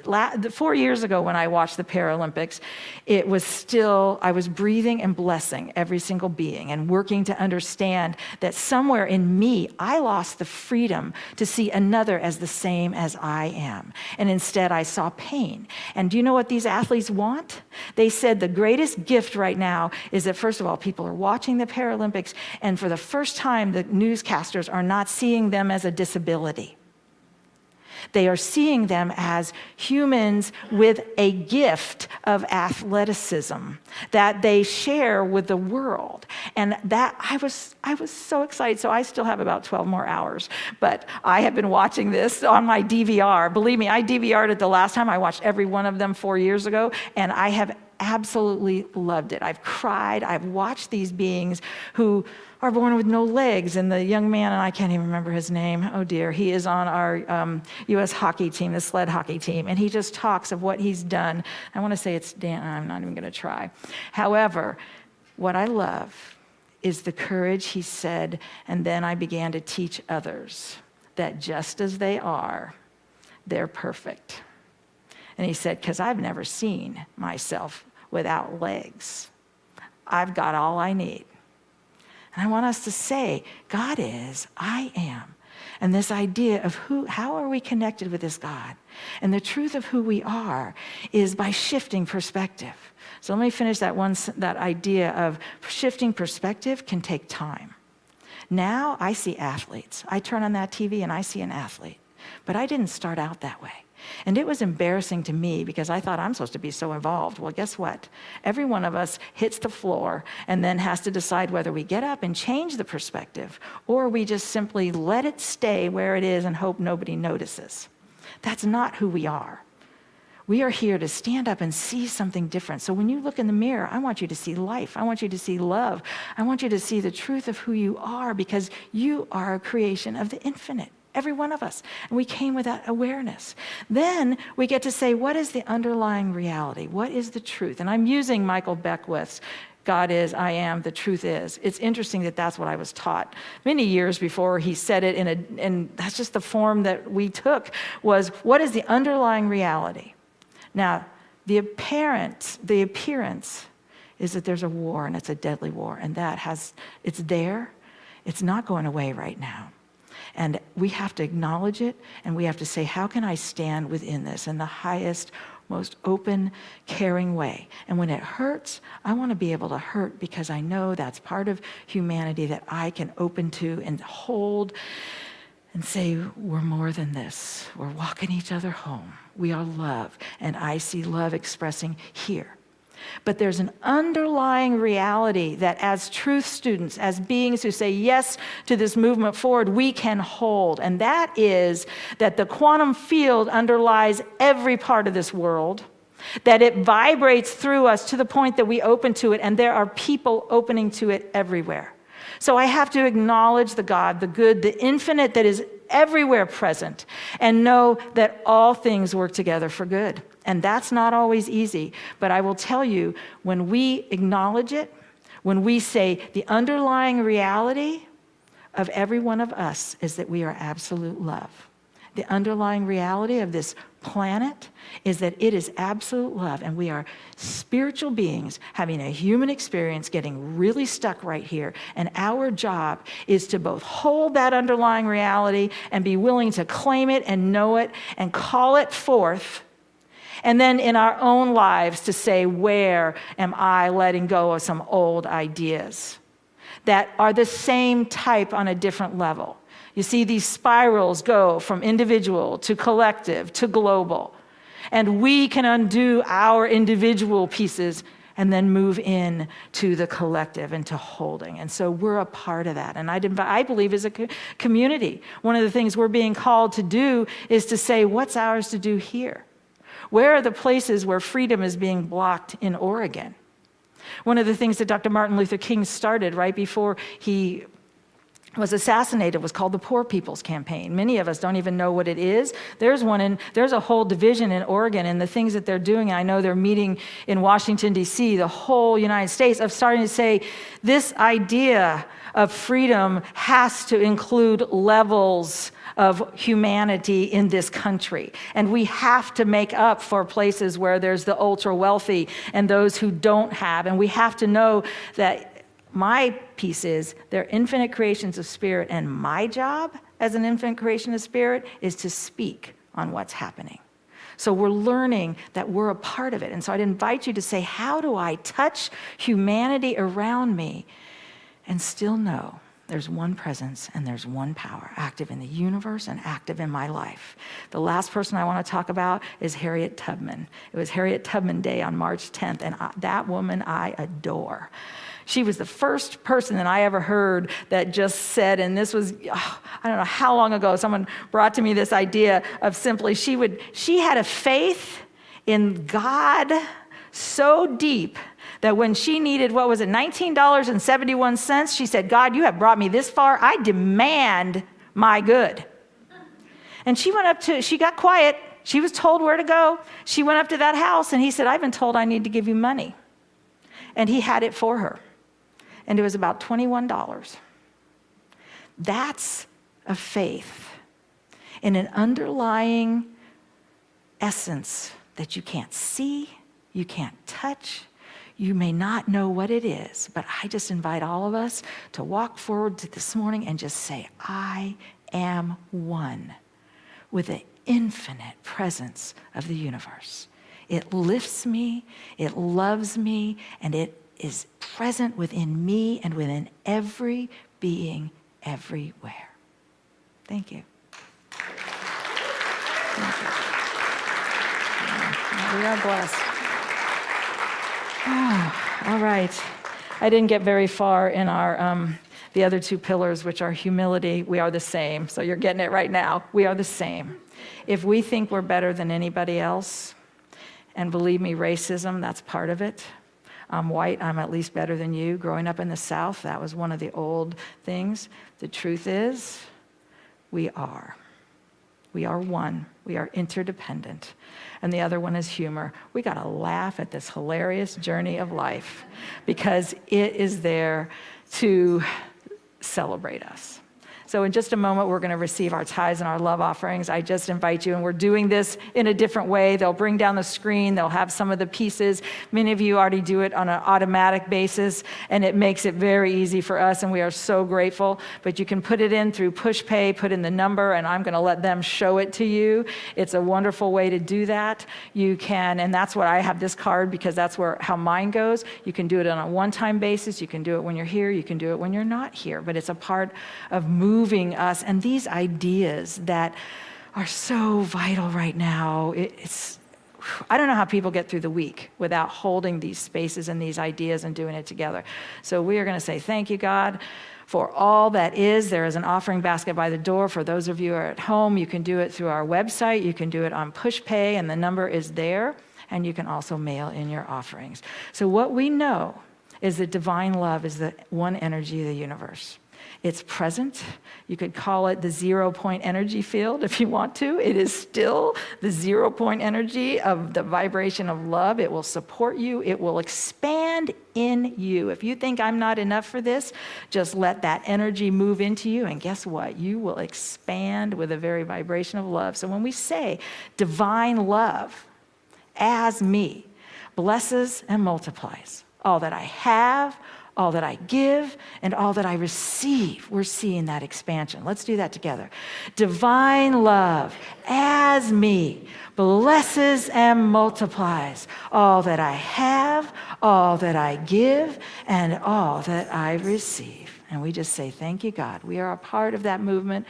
4 years ago when I watched the Paralympics, it was still, I was breathing and blessing every single being and working to understand that somewhere in me, I lost the freedom to see another as the same as I am. And instead, I saw pain. And do you know what these athletes want? They said the greatest gift right now is that, first of all, people are watching the Paralympics, and for the first time, the newscasters are not seeing them as a disability. They are seeing them as humans with a gift of athleticism that they share with the world. And that I was so excited. So I still have about 12 more hours, but I have been watching this on my DVR. Believe me, I DVR'd it the last time. I watched every one of them 4 years ago, and I have absolutely loved it. I've cried. I've watched these beings who are born with no legs. And the young man, and I can't even remember his name. Oh dear, he is on our U.S. hockey team, the sled hockey team. And he just talks of what he's done. I want to say it's Dan. I'm not even going to try. However, what I love is the courage he said, and then I began to teach others that just as they are, they're perfect. And he said, because I've never seen myself without legs. I've got all I need. And I want us to say, God is, I am. And this idea of how are we connected with this God? And the truth of who we are is by shifting perspective. So let me finish that idea of shifting perspective can take time. Now I see athletes. I turn on that TV and I see an athlete. But I didn't start out that way. And it was embarrassing to me because I thought I'm supposed to be so involved. Well, guess what? Every one of us hits the floor and then has to decide whether we get up and change the perspective or we just simply let it stay where it is and hope nobody notices. That's not who we are. We are here to stand up and see something different. So when you look in the mirror, I want you to see life. I want you to see love. I want you to see the truth of who you are because you are a creation of the infinite. every one of us. And we came with that awareness. Then we get to say, what is the underlying reality? What is the truth? And I'm using Michael Beckwith's God is, I am, the truth is. It's interesting that that's what I was taught many years before he said it, and that's just the form that we took, was what is the underlying reality? Now, the appearance is that there's a war, and it's a deadly war, and it's there. It's not going away right now. And we have to acknowledge it, and we have to say, how can I stand within this in the highest, most open, caring way? And when it hurts, I want to be able to hurt because I know that's part of humanity that I can open to and hold and say, we're more than this. We're walking each other home. We are love, and I see love expressing here. But there's an underlying reality that as truth students, as beings who say yes to this movement forward, we can hold. And that is that the quantum field underlies every part of this world, that it vibrates through us to the point that we open to it, and there are people opening to it everywhere. So I have to acknowledge the God, the good, the infinite that is everywhere present, and know that all things work together for good. And that's not always easy, but I will tell you, when we acknowledge it, when we say the underlying reality of every one of us is that we are absolute love. The underlying reality of this planet is that it is absolute love, and we are spiritual beings having a human experience, getting really stuck right here. And our job is to both hold that underlying reality and be willing to claim it and know it and call it forth. And then in our own lives to say, where am I letting go of some old ideas that are the same type on a different level? You see, these spirals go from individual to collective to global. And we can undo our individual pieces and then move in to the collective and to holding. And so we're a part of that. And I believe as a community, one of the things we're being called to do is to say, what's ours to do here? Where are the places where freedom is being blocked in Oregon? One of the things that Dr. Martin Luther King started right before he was assassinated was called the Poor People's Campaign. Many of us don't even know what it is. There's a whole division in Oregon, and the things that they're doing, I know they're meeting in Washington, D.C., the whole United States, of starting to say this idea of freedom has to include levels of humanity in this country. And we have to make up for places where there's the ultra wealthy and those who don't have. And we have to know that my piece is they're infinite creations of spirit, and my job as an infinite creation of spirit is to speak on what's happening. So we're learning that we're a part of it. And so I'd invite you to say, how do I touch humanity around me and still know there's one presence and there's one power active in the universe and active in my life? The last person I want to talk about is Harriet Tubman. It was Harriet Tubman Day on March 10th, and that woman I adore. She was the first person that I ever heard that just said, and this was, I don't know how long ago, someone brought to me this idea of simply, she had a faith in God so deep that when she needed, $19.71, she said, God, you have brought me this far. I demand my good. And she got quiet. She was told where to go. She went up to that house, and he said, I've been told I need to give you money. And he had it for her. And it was about $21. That's a faith in an underlying essence that you can't see, you can't touch, you may not know what it is, but I just invite all of us to walk forward to this morning and just say, I am one with the infinite presence of the universe. It lifts me, it loves me, and it is present within me and within every being everywhere. Thank you. Thank you. We are blessed. Oh, all right. I didn't get very far in our the other two pillars, which are humility. We are the same. So you're getting it right now. We are the same. If we think we're better than anybody else, and believe me, racism, that's part of it. I'm white, I'm at least better than you. Growing up in the South, that was one of the old things. The truth is, we are. We are one. We are interdependent. And the other one is humor. We got to laugh at this hilarious journey of life because it is there to celebrate us. So in just a moment, we're going to receive our tithes and our love offerings. I just invite you, and we're doing this in a different way. They'll bring down the screen. They'll have some of the pieces. Many of you already do it on an automatic basis, and it makes it very easy for us, and we are so grateful. But you can put it in through push pay, put in the number, and I'm going to let them show it to you. It's a wonderful way to do that. You can, and that's what I have this card because that's how mine goes. You can do it on a one-time basis. You can do it when you're here. You can do it when you're not here. But it's a part of moving us, and these ideas that are so vital right now. I don't know how people get through the week without holding these spaces and these ideas and doing it together. So we are going to say thank you, God, for all that is. There is an offering basket by the door. For those of you who are at home, you can do it through our website. You can do it on PushPay, and the number is there. And you can also mail in your offerings. So what we know is that divine love is the one energy of the universe. It's present. You could call it the 0-point energy field if you want to. It is still the 0-point energy of the vibration of love. It will support you. It will expand in you. If you think I'm not enough for this, just let that energy move into you. And guess what? You will expand with the very vibration of love. So when we say divine love as me blesses and multiplies all that I have, all that I give, and all that I receive. We're seeing that expansion. Let's do that together. Divine love as me blesses and multiplies all that I have, all that I give, and all that I receive. And we just say, thank you, God. We are a part of that movement.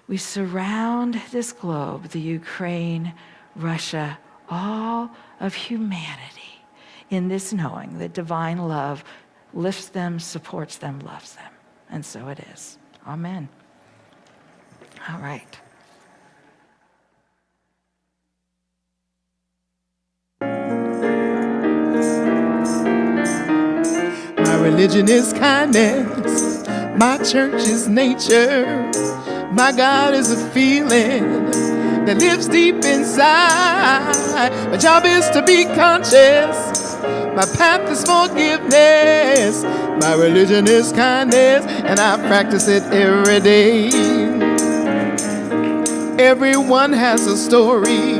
We surround this globe, the Ukraine, Russia, all of humanity in this knowing that divine love lifts them, supports them, loves them. And so it is. Amen. All right. My religion is kindness. My church is nature. My God is a feeling that lives deep inside. My job is to be conscious. My path is forgiveness. My religion is kindness, and I practice it every day. Everyone has a story.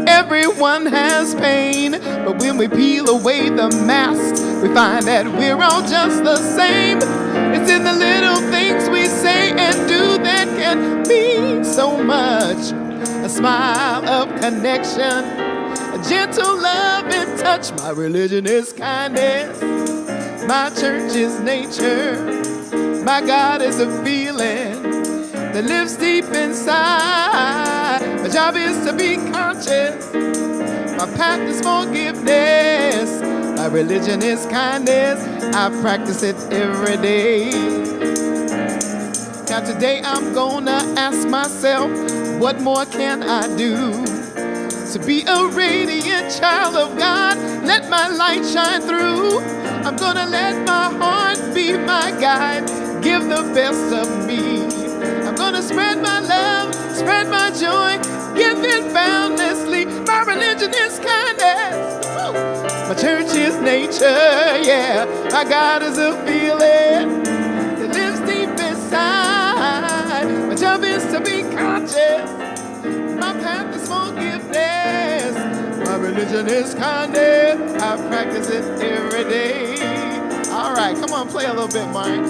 Everyone has pain. But when we peel away the masks, we find that we're all just the same. It's in the little things we say and do that can mean so much. A smile of connection, a gentle love and touch. My religion is kindness. My church is nature. My God is a feeling that lives deep inside. My job is to be conscious. My path is forgiveness. My religion is kindness. I practice it every day. Now today I'm gonna ask myself, what more can I do to be a radiant child of God? Let my light shine through. I'm gonna let my heart be my guide. Give the best of me. I'm gonna spread my love, spread my joy, give it boundlessly. My religion is kindness. Woo. My church is nature, yeah. My God is a feeling that lives deep inside. My job is to be conscious. My path is forgiveness. My religion is kindness. I practice it every day. All right, come on, play a little bit, Mark.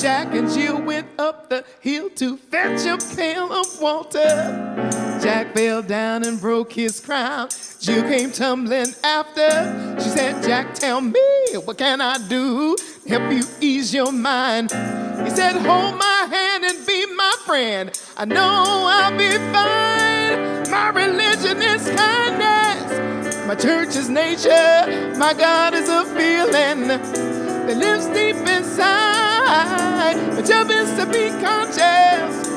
Jack and Jill went up the hill to fetch a pail of water. Jack fell down and broke his crown. Jill came tumbling after. She said, Jack, tell me, what can I do to help you ease your mind? He said, hold my hand and be my friend. I know I'll be fine. My religion is kindness. My church is nature. My God is a feeling that lives deep inside. My job is to be conscious.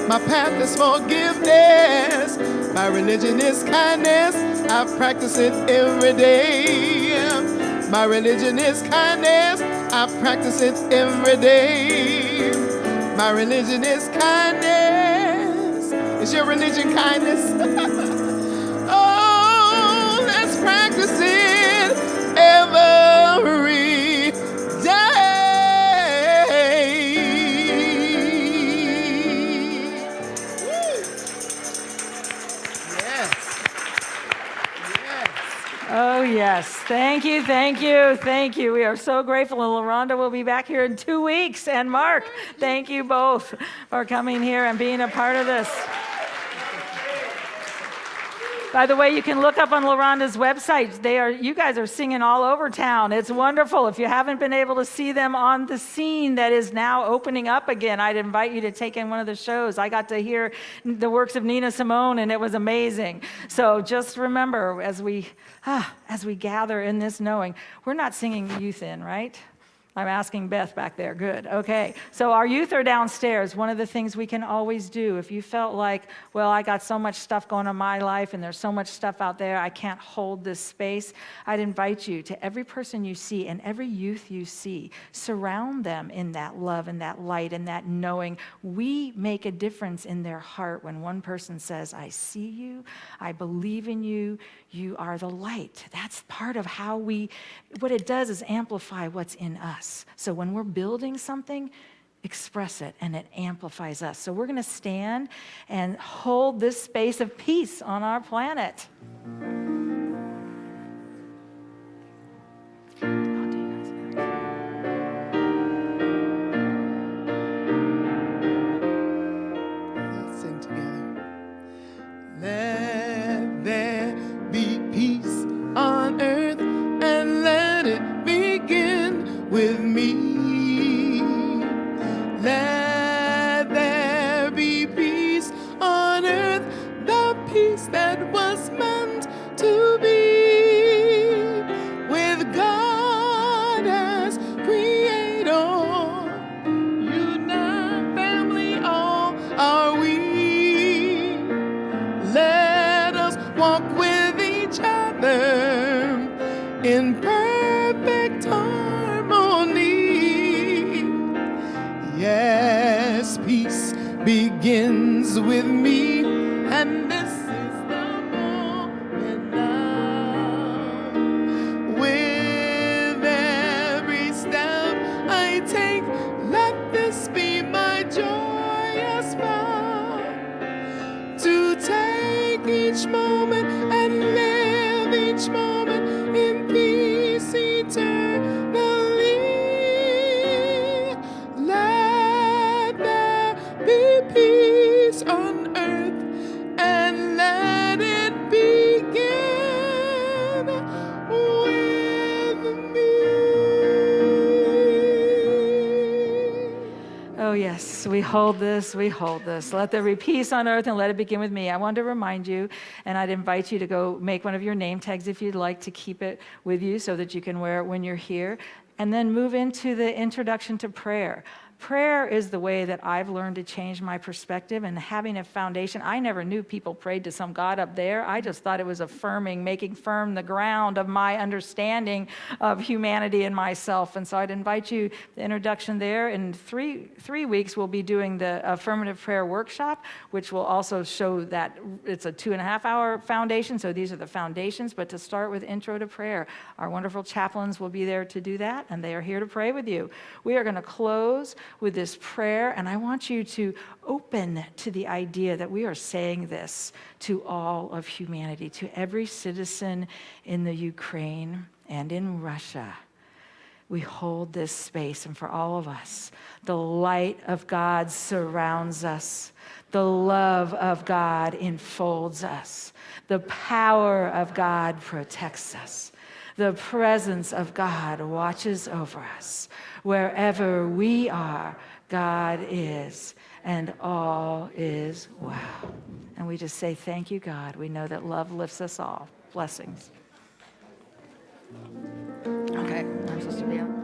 My path is forgiveness. My religion is kindness. I practice it every day. My religion is kindness. I practice it every day. My religion is kindness. Is your religion kindness? Oh, let's practice it every day. Oh, yes. Thank you, thank you, thank you. We are so grateful. And LaRonda will be back here in 2 weeks. And Mark, thank you both for coming here and being a part of this. By the way, you can look up on LaRonda's website. You guys are singing all over town. It's wonderful. If you haven't been able to see them on the scene that is now opening up again, I'd invite you to take in one of the shows. I got to hear the works of Nina Simone, and it was amazing. So just remember, as we gather in this knowing, we're not singing youth in, right? I'm asking Beth back there. Good. Okay. So our youth are downstairs. One of the things we can always do, if you felt like, well, I got so much stuff going on in my life and there's so much stuff out there, I can't hold this space, I'd invite you to every person you see and every youth you see, surround them in that love and that light and that knowing. We make a difference in their heart when one person says, I see you, I believe in you, you are the light. That's part of how what it does is amplify what's in us. So when we're building something, express it and it amplifies us. So we're going to stand and hold this space of peace on our planet. Let's sing together. Let there be peace on earth and let it begin with me. Let there be peace on earth, the peace that was meant to be, with God as creator. Unite family, all are we. Let us walk with each other in perfect harmony. Yes, peace begins with me, and this is the moment now. With every step I take, let this be my joyous vow, to take each moment and live each moment in peace eternally. Let there be peace on earth and let it begin with me. Oh, yes, we hold this, we hold this. Let there be peace on earth and let it begin with me. I want to remind you, and I'd invite you to go make one of your name tags if you'd like to keep it with you so that you can wear it when you're here. And then move into the introduction to prayer. Prayer is the way that I've learned to change my perspective and having a foundation. I never knew people prayed to some God up there. I just thought it was affirming, making firm the ground of my understanding of humanity and myself. And so I'd invite you, the introduction there. In three weeks, we'll be doing the affirmative prayer workshop, which will also show that it's a 2.5-hour foundation. So these are the foundations. But to start with intro to prayer, our wonderful chaplains will be there to do that, and they are here to pray with you. We are going to close with this prayer, and I want you to open to the idea that we are saying this to all of humanity, to every citizen in the Ukraine and in Russia. We hold this space, and for all of us, the light of God surrounds us. The love of God enfolds us. The power of God protects us. The presence of God watches over us. Wherever we are, God is, and all is well. And we just say, thank you, God. We know that love lifts us all. Blessings. Okay, I'm supposed to be out.